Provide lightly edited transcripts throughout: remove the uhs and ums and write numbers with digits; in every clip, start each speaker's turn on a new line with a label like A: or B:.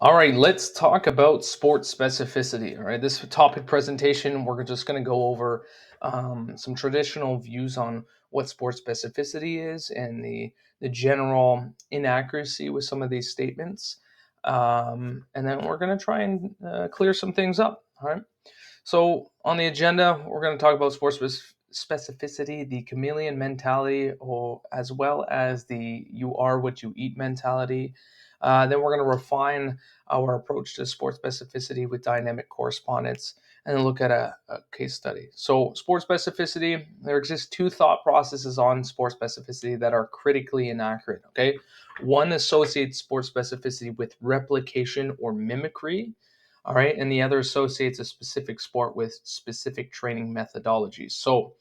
A: All right, let's talk about sports specificity. All right, this topic presentation, we're just going to go over some traditional views on what sports specificity is and the general inaccuracy with some of these statements. And then we're going to try and clear some things up. All right. So on the agenda, we're going to talk about specificity, the chameleon mentality, or as well as the "you are what you eat" mentality. Then we're going to refine our approach to sports specificity with dynamic correspondence, and then look at a case study. So, sports specificity, there exist two thought processes on sports specificity that are critically inaccurate. Okay, one associates sports specificity with replication or mimicry, all right, and the other associates a specific sport with specific training methodologies. So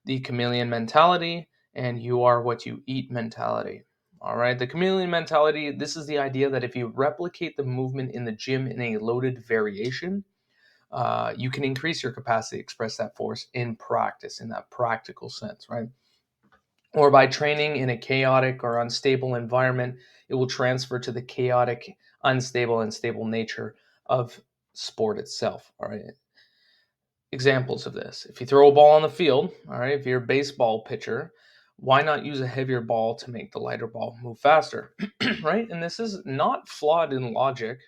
A: the chameleon mentality and "you are what you eat" mentality. All right, the chameleon mentality, this is the idea that if you replicate the movement in the gym in a loaded variation, you can increase your capacity to express that force in practice, in that practical sense, right? Or by training in a chaotic or unstable environment, it will transfer to the chaotic, unstable, and stable nature of sport itself. All right. Examples of this: if you throw a ball on the field, all right, if you're a baseball pitcher, why not use a heavier ball to make the lighter ball move faster? Right. And this is not flawed in logic.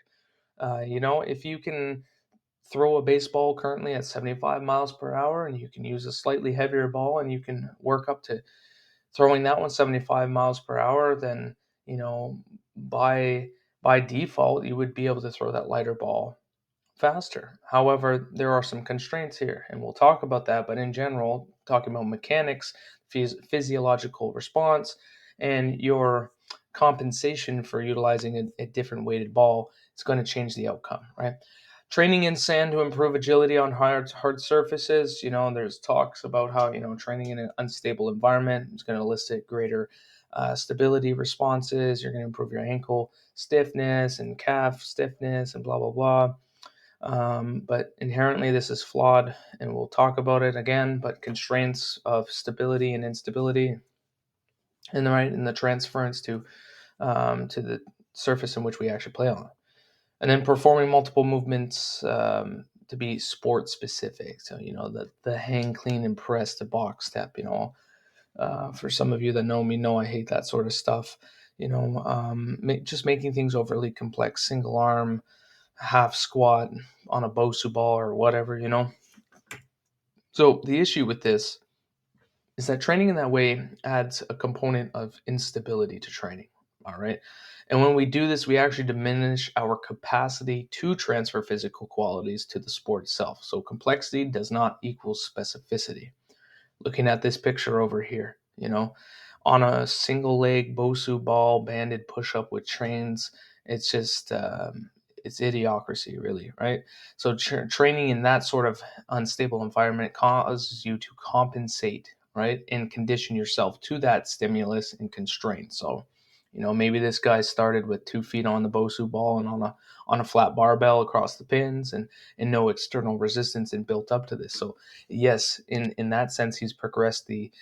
A: If you can throw a baseball currently at 75 miles per hour and you can use a slightly heavier ball and you can work up to throwing that one 75 miles per hour, then you know by by default you would be able to throw that lighter ball faster. However, there are some constraints here, and we'll talk about that. But in general, talking about mechanics, physiological response, and your compensation for utilizing a different weighted ball, it's going to change the outcome, right? Training in sand to improve agility on hard surfaces. There's talks about how training in an unstable environment is going to elicit greater stability responses. You're going to improve your ankle stiffness and calf stiffness and blah blah blah. But inherently, this is flawed, and we'll talk about it again. But constraints of stability and instability, and the transference to the surface in which we actually play on, and then performing multiple movements to be sport specific. So the hang, clean, and press to box step. For some of you that know me, know I hate that sort of stuff. Just making things overly complex. Single arm half squat on a Bosu ball or whatever. So the issue with this is that training in that way adds a component of instability to training. All right. And when we do this, we actually diminish our capacity to transfer physical qualities to the sport itself. So complexity does not equal specificity. Looking at this picture over here, on a single leg Bosu ball banded push up with trains, it's just it's idiocracy, really, right? So training in that sort of unstable environment causes you to compensate, right, and condition yourself to that stimulus and constraint. So maybe this guy started with 2 feet on the Bosu ball and on a flat barbell across the pins, and no external resistance, and built up to this. So yes, in that sense, he's progressed the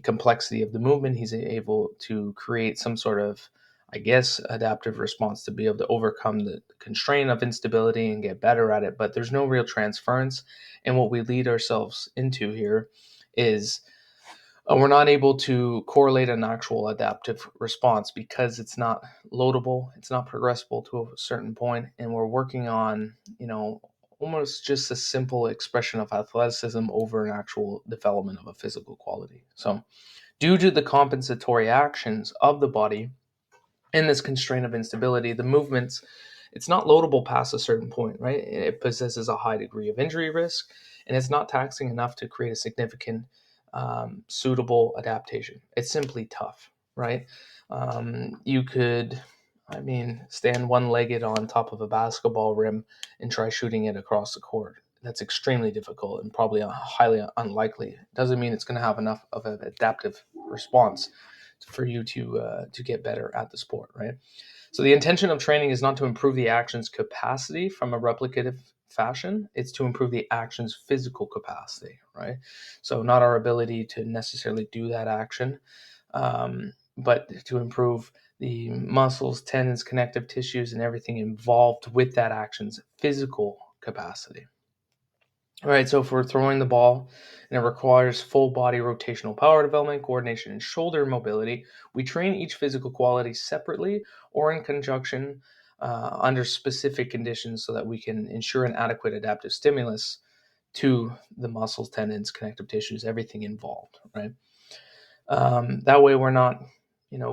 A: complexity of the movement. He's able to create some sort of, I guess, adaptive response to be able to overcome the constraint of instability and get better at it. But there's no real transference. And what we lead ourselves into here is we're not able to correlate an actual adaptive response because it's not loadable, it's not progressible to a certain point, and we're working on, almost just a simple expression of athleticism over an actual development of a physical quality. So, due to the compensatory actions of the body in this constraint of instability, the movements, it's not loadable past a certain point, right? It possesses a high degree of injury risk, and it's not taxing enough to create a significant suitable adaptation. It's simply tough, right? You could, stand one-legged on top of a basketball rim and try shooting it across the court. That's extremely difficult and probably highly unlikely. Doesn't mean it's going to have enough of an adaptive response for you to get better at the sport, right? So the intention of training is not to improve the action's capacity from a replicative fashion. It's to improve the action's physical capacity, right? So not our ability to necessarily do that action, but to improve the muscles, tendons, connective tissues, and everything involved with that action's physical capacity. All right, so if we're throwing the ball and it requires full body rotational power development, coordination, and shoulder mobility, we train each physical quality separately or in conjunction under specific conditions so that we can ensure an adequate adaptive stimulus to the muscles, tendons, connective tissues, everything involved, right? That way we're not,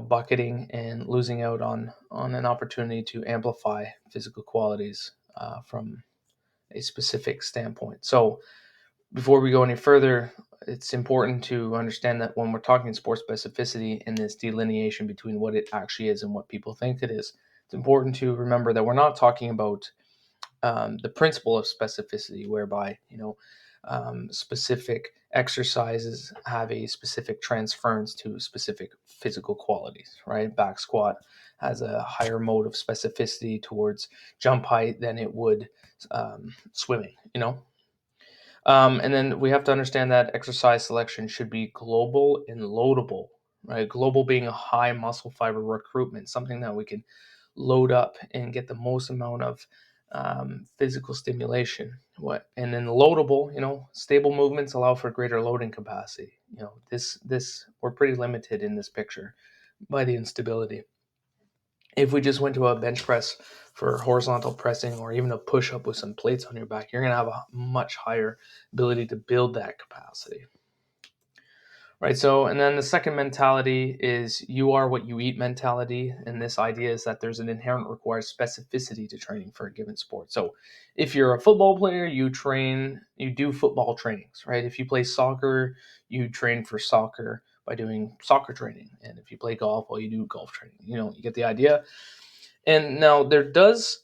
A: bucketing and losing out on an opportunity to amplify physical qualities from a specific standpoint. So before we go any further, it's important to understand that when we're talking sports specificity and this delineation between what it actually is and what people think it is, it's important to remember that we're not talking about the principle of specificity, whereby specific exercises have a specific transference to specific physical qualities. Right, back squat has a higher mode of specificity towards jump height than it would swimming. And then we have to understand that exercise selection should be global and loadable, right? Global being a high muscle fiber recruitment, something that we can load up and get the most amount of physical stimulation. And then loadable, stable movements allow for greater loading capacity. This we're pretty limited in this picture by the instability. If we just went to a bench press for horizontal pressing or even a push up with some plates on your back, you're going to have a much higher ability to build that capacity. Right. So, and then the second mentality is you are what you eat mentality. And this idea is that there's an inherent required specificity to training for a given sport. So if you're a football player, you do football trainings, right? If you play soccer, you train for soccer by doing soccer training. And if you play golf, well, you do golf training. You get the idea. And now there does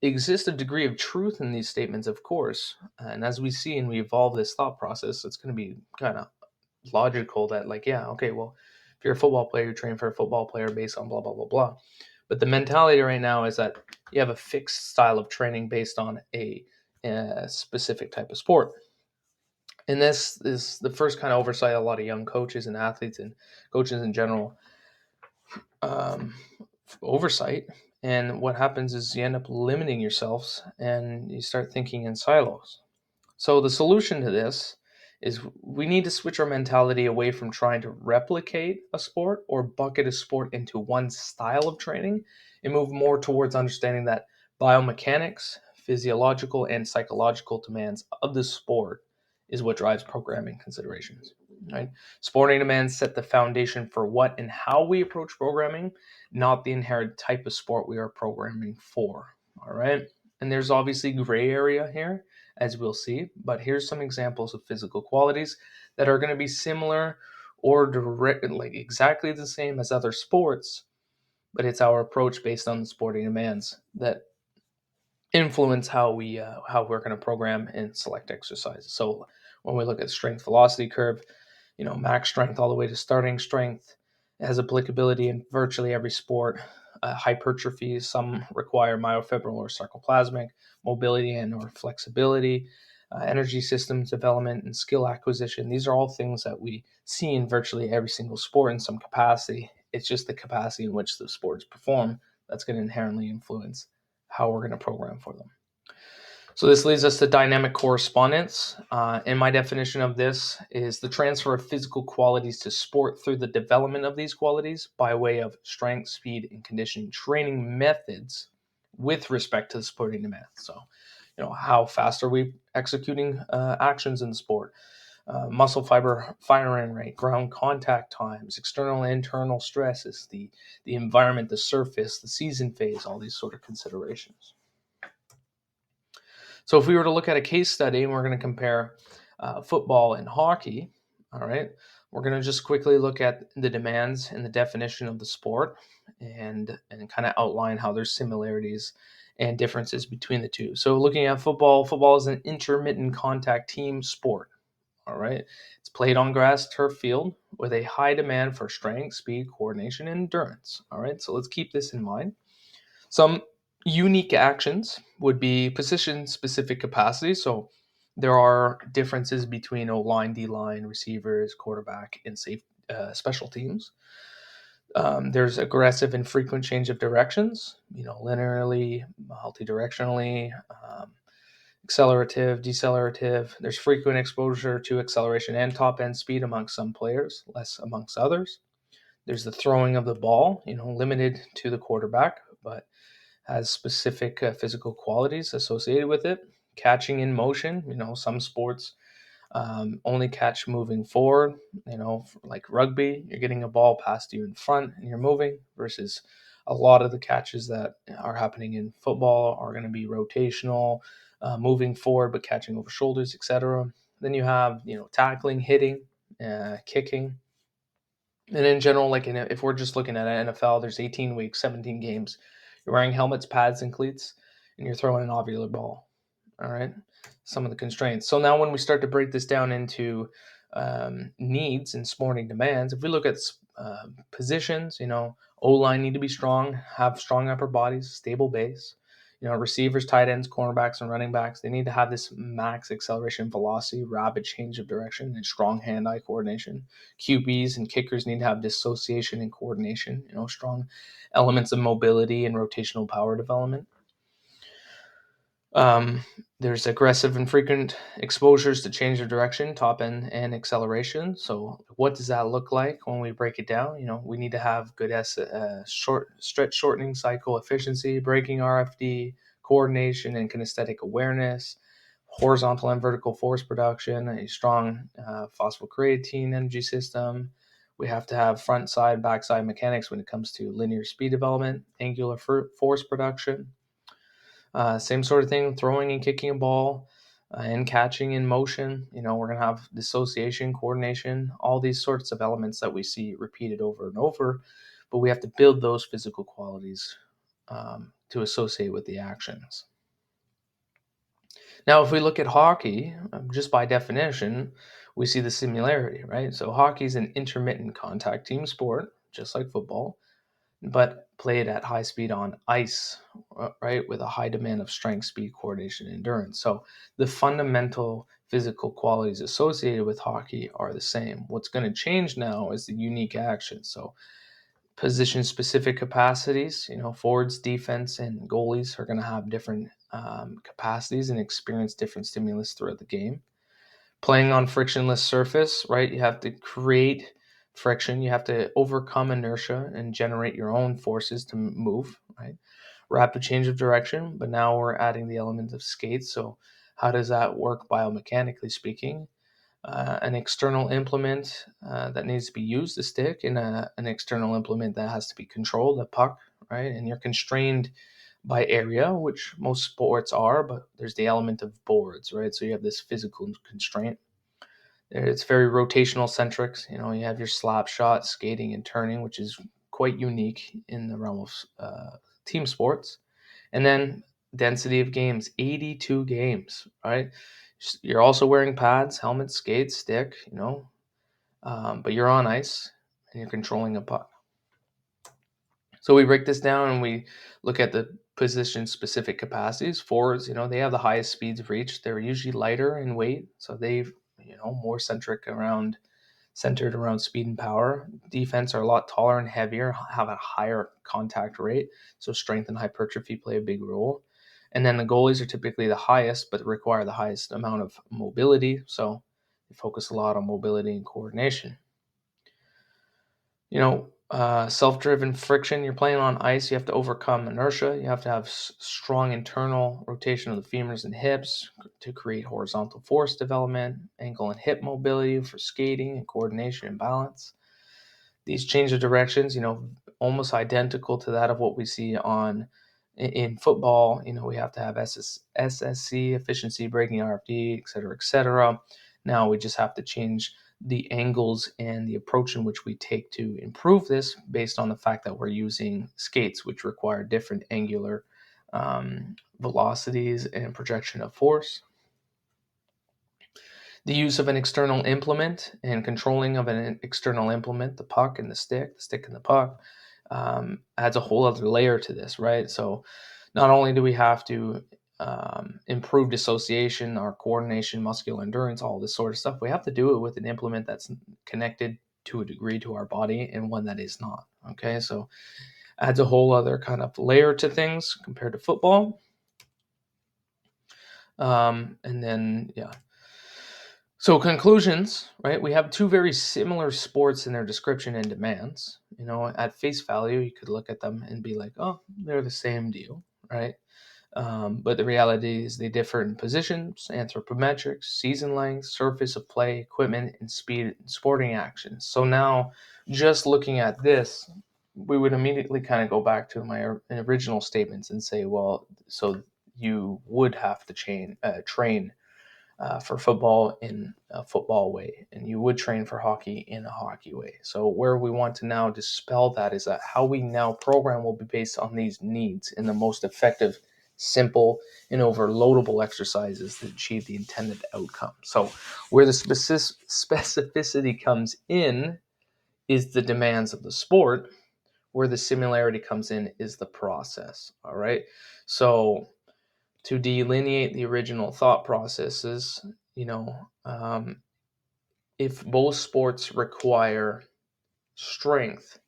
A: exist a degree of truth in these statements, of course. And as we see and we evolve this thought process, it's going to be kind of logical that, like, yeah, okay, well, if you're a football player, you train for a football player based on blah, blah, blah, blah. But the mentality right now is that you have a fixed style of training based on a specific type of sport. And this is the first kind of oversight a lot of young coaches and athletes and coaches in general um, oversight. And what happens is you end up limiting yourselves and you start thinking in silos. So the solution to this is we need to switch our mentality away from trying to replicate a sport or bucket a sport into one style of training and move more towards understanding that biomechanics, physiological, and psychological demands of the sport is what drives programming considerations. Right? Sporting demands set the foundation for what and how we approach programming, not the inherent type of sport we are programming for. All right. And there's obviously gray area here, as we'll see, but here's some examples of physical qualities that are going to be similar or like exactly the same as other sports, but it's our approach based on the sporting demands that influence how we're going to program and select exercises. So when we look at strength velocity curve, max strength all the way to starting strength, it has applicability in virtually every sport. Hypertrophy, some require myofibrillar or sarcoplasmic, mobility and or flexibility, energy systems development, and skill acquisition. These are all things that we see in virtually every single sport in some capacity. It's just the capacity in which the sports perform that's going to inherently influence how we're going to program for them. So this leads us to dynamic correspondence. And my definition of this is the transfer of physical qualities to sport through the development of these qualities by way of strength, speed, and conditioning training methods with respect to the sporting demands. So, how fast are we executing actions in the sport? Muscle fiber firing rate, ground contact times, external and internal stresses, the environment, the surface, the season phase, all these sort of considerations. So if we were to look at a case study and we're going to compare football and hockey, all right, we're going to just quickly look at the demands and the definition of the sport and kind of outline how there's similarities and differences between the two. So looking at football is an intermittent contact team sport. All right, it's played on grass turf field with a high demand for strength, speed, coordination, and endurance. All right, so let's keep this in mind. Some unique actions would be position-specific capacity. So there are differences between O-line, D-line, receivers, quarterback, and special teams. There's aggressive and frequent change of directions, linearly, multidirectionally, accelerative, decelerative. There's frequent exposure to acceleration and top end speed amongst some players, less amongst others. There's the throwing of the ball, limited to the quarterback, but has specific physical qualities associated with it. Catching in motion, some sports only catch moving forward, like rugby, you're getting a ball past you in front and you're moving, versus a lot of the catches that are happening in football are going to be rotational, moving forward but catching over shoulders, etc. Then you have, tackling, hitting, kicking. And in general, like if we're just looking at NFL, there's 18 weeks, 17 games. You're wearing helmets, pads, and cleats, and you're throwing an ovular ball. All right, some of the constraints. So now when we start to break this down into needs and sporting demands, if we look at positions, O-line need to be strong, have strong upper bodies, stable base. Receivers, tight ends, cornerbacks, and running backs, they need to have this max acceleration velocity, rapid change of direction, and strong hand-eye coordination. QBs and kickers need to have dissociation and coordination, strong elements of mobility and rotational power development. There's aggressive and frequent exposures to change of direction, top end, and acceleration. So what does that look like when we break it down? We need to have good short stretch shortening cycle efficiency, braking RFD, coordination and kinesthetic awareness, horizontal and vertical force production, a strong phosphocreatine energy system. We have to have front side, back side mechanics when it comes to linear speed development, angular force production. Same sort of thing, throwing and kicking a ball and catching in motion. We're going to have dissociation, coordination, all these sorts of elements that we see repeated over and over, but we have to build those physical qualities to associate with the actions. Now, if we look at hockey, just by definition, we see the similarity, right? So hockey is an intermittent contact team sport, just like football, but played at high speed on ice, right, with a high demand of strength, speed, coordination, and endurance. So the fundamental physical qualities associated with hockey are the same. What's going to change now is the unique action. So position specific capacities, forwards, defense, and goalies are going to have different capacities and experience different stimulus throughout the game. Playing on frictionless surface, right? You have to create friction. You have to overcome inertia and generate your own forces to move, right? Rapid change of direction, but now we're adding the element of skates. So how does that work biomechanically speaking? An external implement that needs to be used, a stick, and an external implement that has to be controlled, a puck, right? And you're constrained by area, which most sports are, but there's the element of boards, right? So you have this physical constraint. It's very rotational centric. You have your slap shot, skating, and turning, which is quite unique in the realm of team sports. And then density of games, 82 games, right? You're also wearing pads, helmet, skates, stick, but you're on ice and you're controlling a puck. So we break this down and we look at the position specific capacities. Forwards, they have the highest speeds of reach. They're usually lighter in weight, so they've, more centered around speed and power. Defense are a lot taller and heavier, have a higher contact rate, so strength and hypertrophy play a big role. And then the goalies are typically the highest, but require the highest amount of mobility, so they focus a lot on mobility and coordination. Self-driven friction, you're playing on ice, you have to overcome inertia, you have to have strong internal rotation of the femurs and hips to create horizontal force development, ankle and hip mobility for skating and coordination and balance. These change of directions, almost identical to that of what we see in football. We have to have SSC, efficiency, braking, RFD, et cetera, et cetera. Now we just have to change the angles and the approach in which we take to improve this based on the fact that we're using skates, which require different angular velocities and projection of force. The use of an external implement and controlling of an external implement, the puck and the stick and the puck, adds a whole other layer to this, right? So not only do we have to improve dissociation, our coordination, muscular endurance, all this sort of stuff, we have to do it with an implement that's connected to a degree to our body and one that is not. Okay, so adds a whole other kind of layer to things compared to football. And then, yeah. So conclusions, right? We have two very similar sports in their description and demands. At face value, you could look at them and be like, oh, they're the same deal, right? But the reality is they differ in positions, anthropometrics, season length, surface of play, equipment, and speed and sporting actions. So now, just looking at this, we would immediately kind of go back to my original statements and say, well, so you would have to train for football in a football way, and you would train for hockey in a hockey way. So where we want to now dispel that is that how we now program will be based on these needs in the most effective, simple, and overloadable exercises that achieve the intended outcome. So where the specificity comes in is the demands of the sport. Where the similarity comes in is the process. All right. So to delineate the original thought processes, if both sports require strength,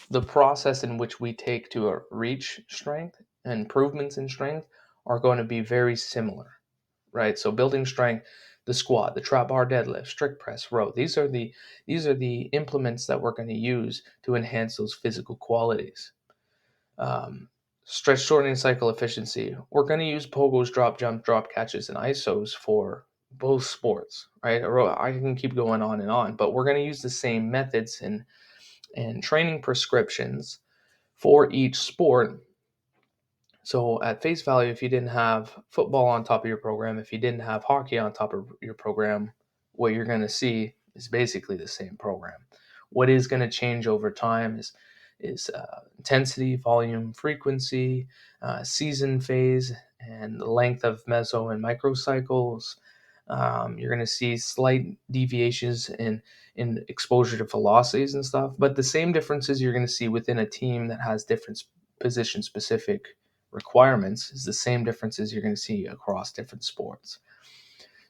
A: the process in which we take to reach strength and improvements in strength are going to be very similar, right? So building strength, the squat, the trap bar deadlift, strict press, row. These are the implements that we're going to use to enhance those physical qualities. Um, Stretch shortening cycle efficiency. We're going to use pogos, drop jump, drop catches, and isos for both sports, right? I can keep going on and on, but we're going to use the same methods and training prescriptions for each sport. So at face value, if you didn't have football on top of your program, if you didn't have hockey on top of your program, what you're going to see is basically the same program. What is going to change over time is intensity, volume, frequency, season phase, and the length of meso and microcycles. You're going to see slight deviations in exposure to velocities and stuff, but the same differences you're going to see within a team that has different position specific requirements is the same differences you're going to see across different sports.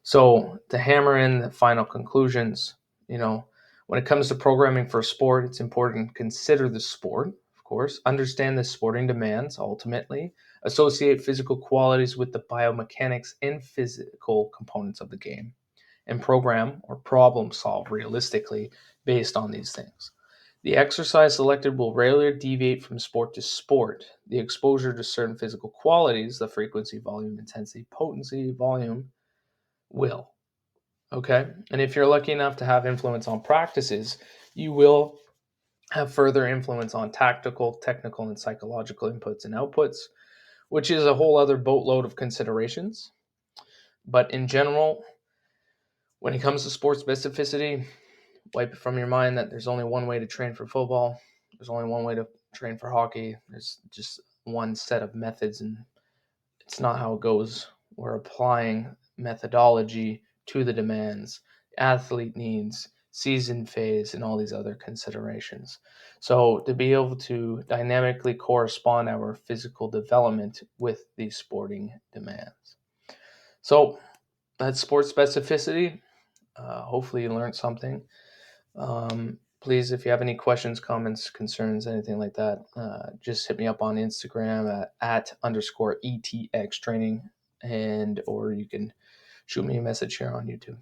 A: So to hammer in the final conclusions, when it comes to programming for a sport, it's important to consider the sport, of course, understand the sporting demands ultimately, associate physical qualities with the biomechanics and physical components of the game, and program or problem solve realistically based on these things. The exercise selected will rarely deviate from sport to sport. The exposure to certain physical qualities, the frequency, volume, intensity, potency, volume, will. Okay? And if you're lucky enough to have influence on practices, you will have further influence on tactical, technical, and psychological inputs and outputs, which is a whole other boatload of considerations. But in general, when it comes to sports specificity, wipe it from your mind that there's only one way to train for football. There's only one way to train for hockey. There's just one set of methods, and it's not how it goes. We're applying methodology to the demands, athlete needs, season phase, and all these other considerations. So to be able to dynamically correspond our physical development with these sporting demands. So that's sports specificity. Hopefully you learned something. Please, if you have any questions, comments, concerns, anything like that, just hit me up on Instagram at @_ETX training, or you can shoot me a message here on YouTube.